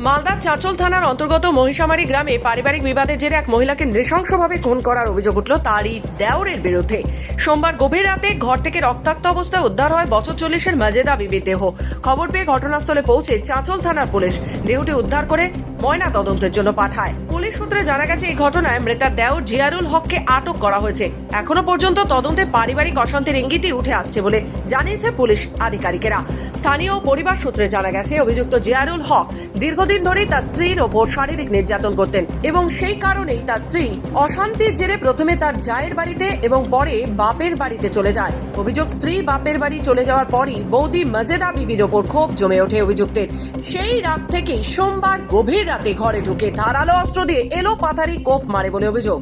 মালদার চাঁচল থানার অন্তর্গত মহিষামারি গ্রামে পারিবারিক বিবাদের জেরে এক মহিলাকে নৃশংসভাবে খুন করার অভিযোগ উঠল তারই দেওরের বিরুদ্ধে। সোমবার গভীর রাতে ঘর থেকে রক্তাক্ত অবস্থায় উদ্ধার হয় বছর 40-এর মাজেদা বিবির দেহ। খবর পেয়ে ঘটনাস্থলে পৌঁছে চাঁচল থানার পুলিশ দেহটি উদ্ধার করে ময়না তদন্তের জন্য পাঠায়। পুলিশ সূত্রে জানা গেছে এই ঘটনায় মৃতা দেওর জিয়ারুল হককে আটক করা হয়েছে। এখনো পর্যন্ত তদন্তে পারিবারিক অশান্তির ইঙ্গিতই উঠে আসছে বলে জানিয়েছে পুলিশ আধিকারিকেরা। স্থানীয় পরিবার সূত্রে জানা গেছে অভিযুক্ত জিয়ারুল হক দীর্ঘদিন ধরেই তার স্ত্রীর ওপর শারীরিক নির্যাতন করতেন এবং সেই কারণেই তার স্ত্রী অশান্তির জেরে প্রথমে তার জায়ের বাড়িতে এবং পরে বাপের বাড়িতে চলে যায়। অভিযোগ, স্ত্রী বাপের বাড়ি চলে যাওয়ার পরই বৌদি মাজেদা বিবির ওপর ক্ষোভ জমে ওঠে অভিযুক্তের। সেই রাত থেকেই সোমবার গভীর রাতে ঘরে ঢুকে ধারালো অস্ত্র দিয়ে এলো পাথারি কোপ মারে বলে অভিযোগ।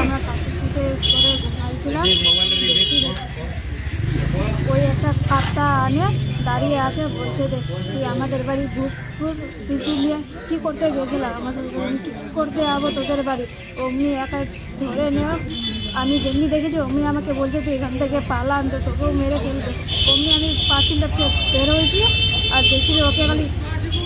আমরা শাশুড়িতে করে ঘুমাইছিলাম, ওই একটা কাপটা আনে দাঁড়িয়ে আছে, বলছে দেখ তুই আমাদের বাড়ি দুপুর সিদ্ধি নিয়ে কী করতে গেছিলাম, আমাদের কী করতে যাবো তোদের বাড়ি। অমনি একা ধরে নেওয়া, আমি যেমনি দেখেছি অমনি আমাকে বলছে তুই এখান থেকে পালা, আনতে তোকেও মেরে ফেলবে। অমনি আমি পাঁচিলটা বের হয়েছি আর দেখছি যে ওকে খালি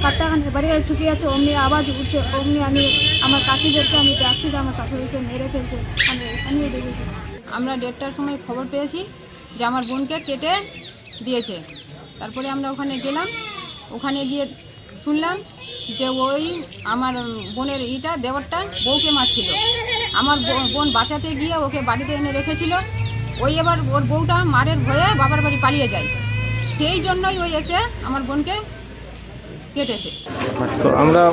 কাটটাখানে বাড়ি গাড়ি ঠুকে আছে, অমনি আওয়াজ উঠছে। অমনি আমি আমার কাকিদেরকে আমি ডাকছি যে আমার শাশুড়িকে মেরে ফেলছে, আমি এখানেই দেখেছি। আমরা 1:30টার সময় খবর পেয়েছি যে আমার বোনকে কেটে দিয়েছে। তারপরে আমরা ওখানে গেলাম, ওখানে গিয়ে শুনলাম যে ওই আমার বোনের দেওরটা বউকে মারছিল। আমার বোন বাঁচাতে গিয়ে ওকে বাড়িতে এনে রেখেছিল। ওই এবার ওর বউটা মারের ভয়ে বাবার বাড়ি পালিয়ে যায়, সেই জন্যই ওই এসে আমার বোনকে কেটেছে। তো আমরা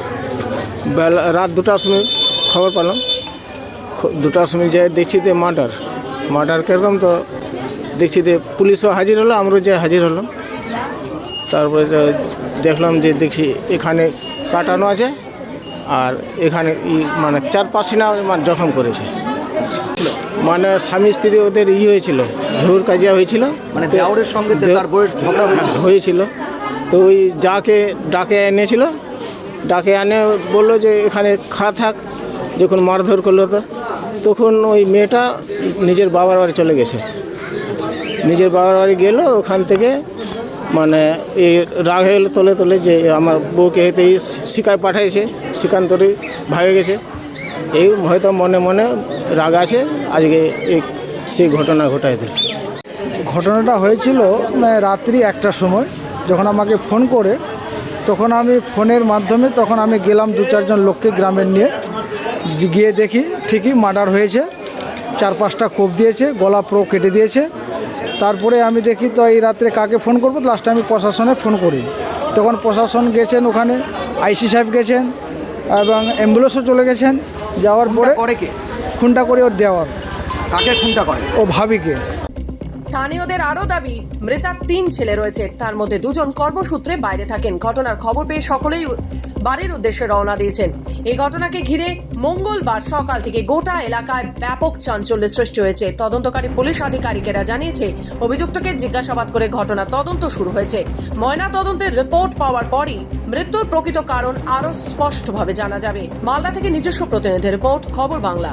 রাত 2টার সময় খবর পেলাম, 2টার সময় যাই দেখছি যে মার্ডার কীরকম, তো দেখছি যে পুলিশও হাজির হলো, আমরাও যে হাজির হলাম। তারপরে দেখলাম যে দেখছি এখানে কাটানো আছে আর এখানে মানে 4-5টি না জখম করেছে। মানে স্বামী স্ত্রী ওদের হয়েছিল, ঝুর কাজিয়া হয়েছিল, মানে দেওরের সঙ্গে তার বউয়ের ঝগড়া হয়েছিল। তো ওই যাকে ডাকে এনেছিল, ডাকে আনে বললো যে এখানে থাক। যখন মারধর করলো তখন ওই মেয়েটা নিজের বাবার বাড়ি চলে গেছে। নিজের বাবার বাড়ি গেল, ওখান থেকে মানে এই রাগ হয়ে গেলো তলে যে আমার বউকে হেঁটেই শিকায় পাঠাইছে, শিকান্তরে ভাগে গেছে। এই হয়তো মনে মনে রাগ আছে, আজকে সেই ঘটনা ঘটাই দিল। ঘটনাটা হয়েছিল রাত্রি 1টার সময়, যখন আমাকে ফোন করে, তখন আমি ফোনের মাধ্যমে তখন আমি গেলাম 2-4 জন লোককে গ্রামের নিয়ে গিয়ে দেখি ঠিকই মার্ডার হয়েছে। 4-5টা কোপ দিয়েছে, গলা পুরো কেটে দিয়েছে। তারপরে আমি দেখি তো এই রাত্রে কাকে ফোন করবো, লাস্টে আমি প্রশাসনে ফোন করি। তখন প্রশাসন গেছেন, ওখানে আইসি সাহেব গেছেন এবং অ্যাম্বুলেন্সও চলে গেছেন। যাওয়ার পরে খুনটা করে ওর দেওয়ার। কাকে খুনটা করে? ও ভাবিকে। স্থানীয়দের আরও দাবি, মৃতার 3 ছেলে রয়েছে, তার মধ্যে 2 জন কর্মসূত্রে বাইরে থাকেন। ঘটনার খবর পেয়ে সকলেই বাড়ির উদ্দেশ্যে রওনা দিয়েছেন। এই ঘটনাকে ঘিরে মঙ্গলবার সকাল থেকে গোটা এলাকায় ব্যাপক চাঞ্চল্যের সৃষ্টি হয়েছে। তদন্তকারী পুলিশ আধিকারিকেরা জানিয়েছে অভিযুক্তকে জিজ্ঞাসাবাদ করে ঘটনা তদন্ত শুরু হয়েছে। ময়না তদন্তের রিপোর্ট পাওয়ার পরই মৃত্যুর প্রকৃত কারণ আরও স্পষ্টভাবে জানা যাবে। মালদা থেকে নিজস্ব প্রতিনিধি রিপোর্ট, খবর বাংলা।